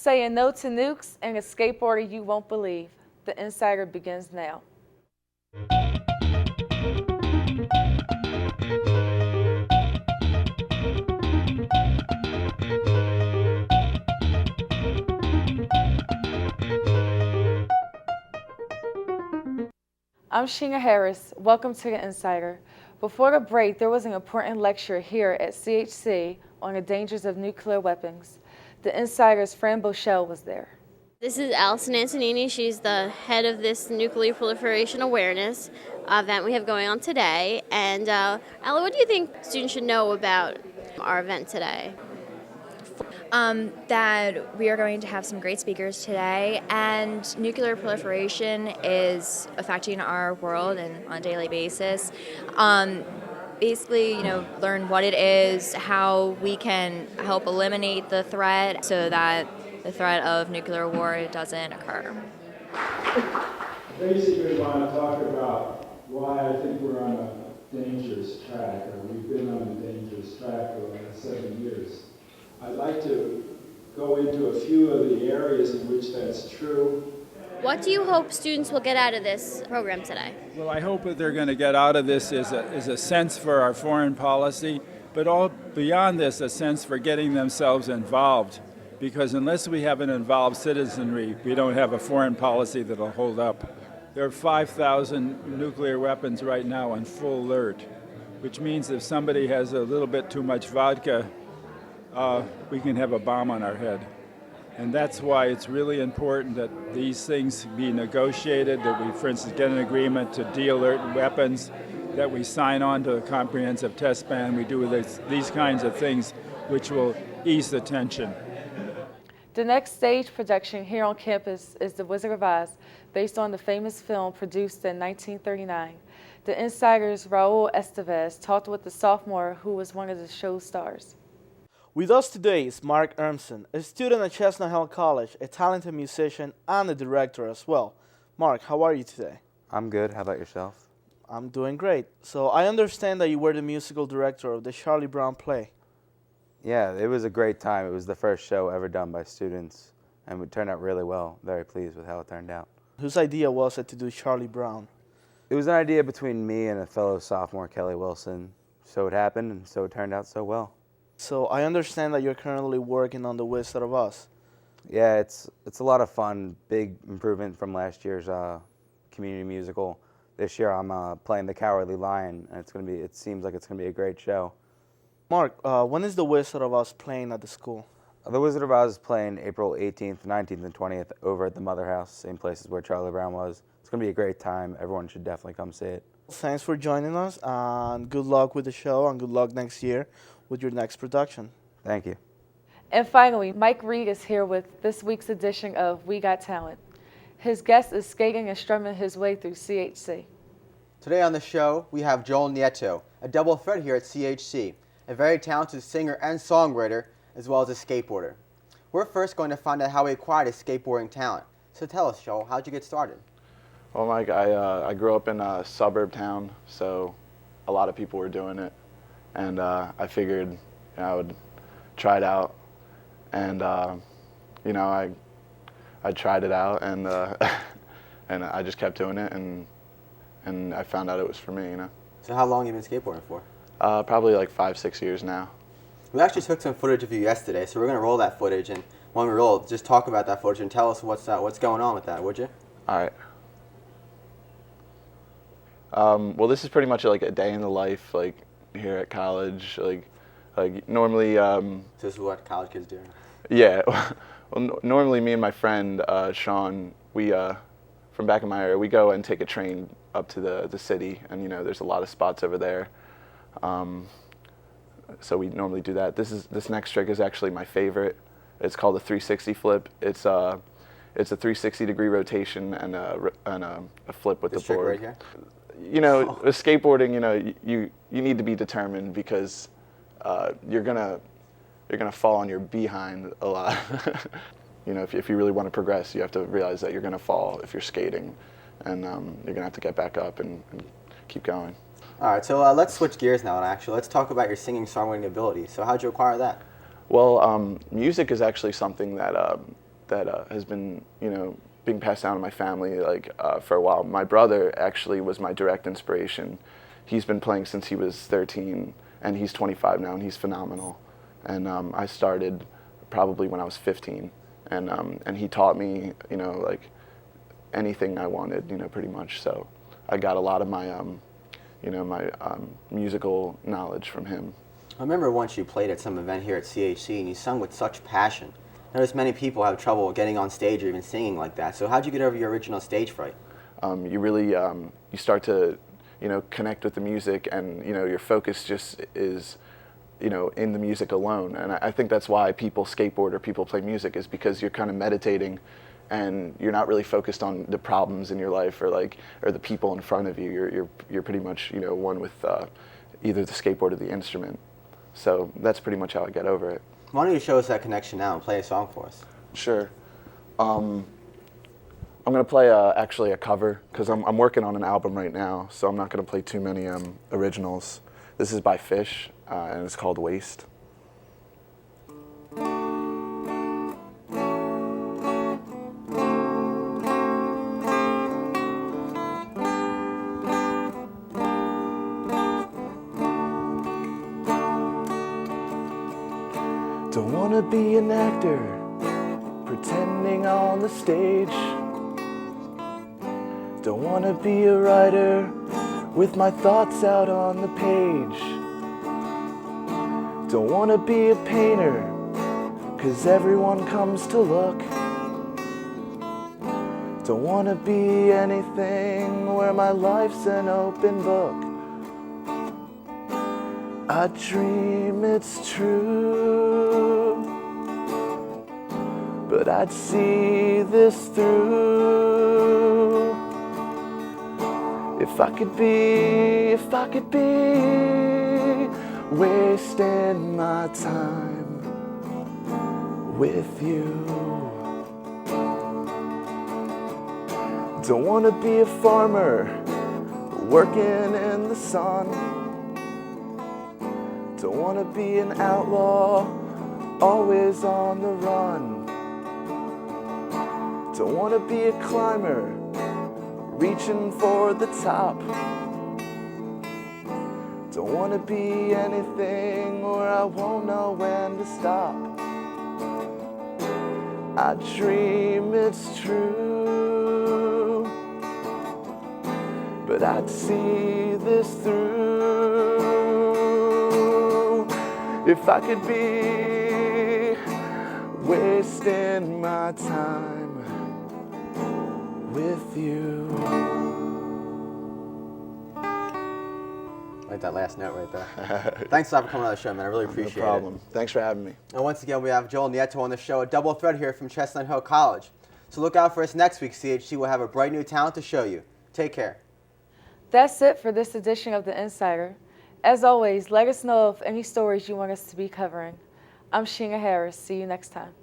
Saying no to nukes and a skateboarder you won't believe. The Insider begins now. I'm Sheena Harris. Welcome to the Insider. Before the break, there was an important lecture here at CHC on the dangers of nuclear weapons. The Insider's Fran Bochelle was there. This is ALLISON ANTONINI. She's the head of this nuclear proliferation awareness event we have going on today. And Ella, what do you think students should know about our event today? That we are going to have some great speakers today, and nuclear proliferation is affecting our world and on a daily basis. Basically, learn what it is, how we can help eliminate the threat so that the threat of nuclear war doesn't occur. Basically, I want to talk about why I think we're on a dangerous track, or we've been on a dangerous track for the last 7 years. I'd like to go into a few of the areas in which that's true. What do you hope students will get out of this program today? Well, I hope what they're going to get out of this is a sense for our foreign policy, but all beyond this, a sense for getting themselves involved. Because unless we have an involved citizenry, we don't have a foreign policy that'll hold up. There are 5,000 nuclear weapons right now on full alert, which means if somebody has a little bit too much vodka, we can have a bomb on our head. And that's why it's really important that these things be negotiated, that we, for instance, get an agreement to de-alert weapons, that we sign on to a comprehensive test ban. We do these kinds of things which will ease the tension. The next stage production here on campus is The Wizard of Oz, based on the famous film produced in 1939. The Insider's Raul Estevez talked with the sophomore who was one of the show's stars. With us today is Mark Urmson, a student at Chestnut Hill College, a talented musician and a director as well. Mark, how are you today? I'm good. How about yourself? I'm doing great. So I understand that you were the musical director of the Charlie Brown play. Yeah, it was a great time. It was the first show ever done by students, and it turned out really well. Very pleased with how it turned out. Whose idea was it to do Charlie Brown? It was an idea between me and a fellow sophomore, Kelly Wilson. So it happened, and so it turned out so well. So I understand that you're currently working on The Wizard of Oz. Yeah, it's a lot of fun. Big improvement from last year's community musical. This year I'm playing the Cowardly Lion, and it seems like it's gonna be a great show. Mark, when is The Wizard of Oz playing at the school? The Wizard of Oz is playing April 18th, 19th, and 20th over at the Mother House, same places where Charlie Brown was. It's gonna be a great time. Everyone should definitely come see it. Thanks for joining us, and good luck with the show, and good luck next year with your next production. Thank you. And finally, Mike Reid is here with this week's edition of We Got Talent. His guest is skating and strumming his way through CHC. Today on the show, we have Joel Nieto, a double threat here at CHC, a very talented singer and songwriter, as well as a skateboarder. We're first going to find out how he acquired his skateboarding talent. So tell us, Joel, how'd you get started? Well, Mike, I grew up in a suburb town, so a lot of people were doing it. And I figured I would try it out, and I tried it out, and and I just kept doing it, and I found out it was for me. So how long have you been skateboarding for? Probably like 5-6 years now. We actually took some footage of you yesterday, so we're going to roll that footage, and when we roll, just talk about that footage and tell us what's going on with that, would you? All right. Well, this is pretty much like a day in the life, like here at college, like normally. So this is what college kids do. Yeah. Well, normally me and my friend Sean, we from back in my area, we go and take a train up to the city, and there's a lot of spots over there. So we normally do that. This next trick is actually my favorite. It's called a 360 flip. It's a 360-degree rotation and a flip with This the trick board. right here? With skateboarding, you need to be determined because you're gonna fall on your behind a lot. If you really want to progress, you have to realize that you're gonna fall if you're skating, and you're gonna have to get back up and keep going. All right, so let's switch gears now, and actually, let's talk about your singing songwriting ability. So how'd you acquire that? Well, music is actually something that that has been, being passed down to my family for a while. My brother actually was my direct inspiration. He's been playing since he was 13, and he's 25 now, and he's phenomenal. And I started probably when I was 15, and he taught me, anything I wanted, pretty much. So I got a lot of my, my musical knowledge from him. I remember once you played at some event here at CHC and you sung with such passion. I notice many people have trouble getting on stage or even singing like that. So how'd you get over your original stage fright? You really, you start to, connect with the music, and, your focus just is, in the music alone. And I think that's why people skateboard or people play music, is because you're kind of meditating and you're not really focused on the problems in your life or the people in front of you. You're pretty much, one with either the skateboard or the instrument. So that's pretty much how I get over it. Why don't you show us that connection now and play a song for us? Sure. I'm going to play actually a cover, because I'm working on an album right now, so I'm not going to play too many originals. This is by Fish, and it's called Waste. Don't want to be an actor, pretending on the stage. Don't want to be a writer, with my thoughts out on the page. Don't want to be a painter, 'cause everyone comes to look. Don't want to be anything where my life's an open book. I dream it's true, but I'd see this through. If I could be wasting my time with you. Don't want to be a farmer working in the sun. Don't want to be an outlaw always on the run. Don't want to be a climber reaching for the top. Don't want to be anything where I won't know when to stop. I dream it's true, but I'd see this through. If I could be wasting my time with you. Like that last note right there. Thanks a lot for coming on the show, man. I really appreciate it. No problem. Thanks for having me. And once again, we have Joel Nieto on the show, a double threat here from Chestnut Hill College. So look out for us next week. CHC will have a bright new talent to show you. Take care. That's it for this edition of The Insider. As always, let us know of any stories you want us to be covering. I'm Sheena Harris. See you next time.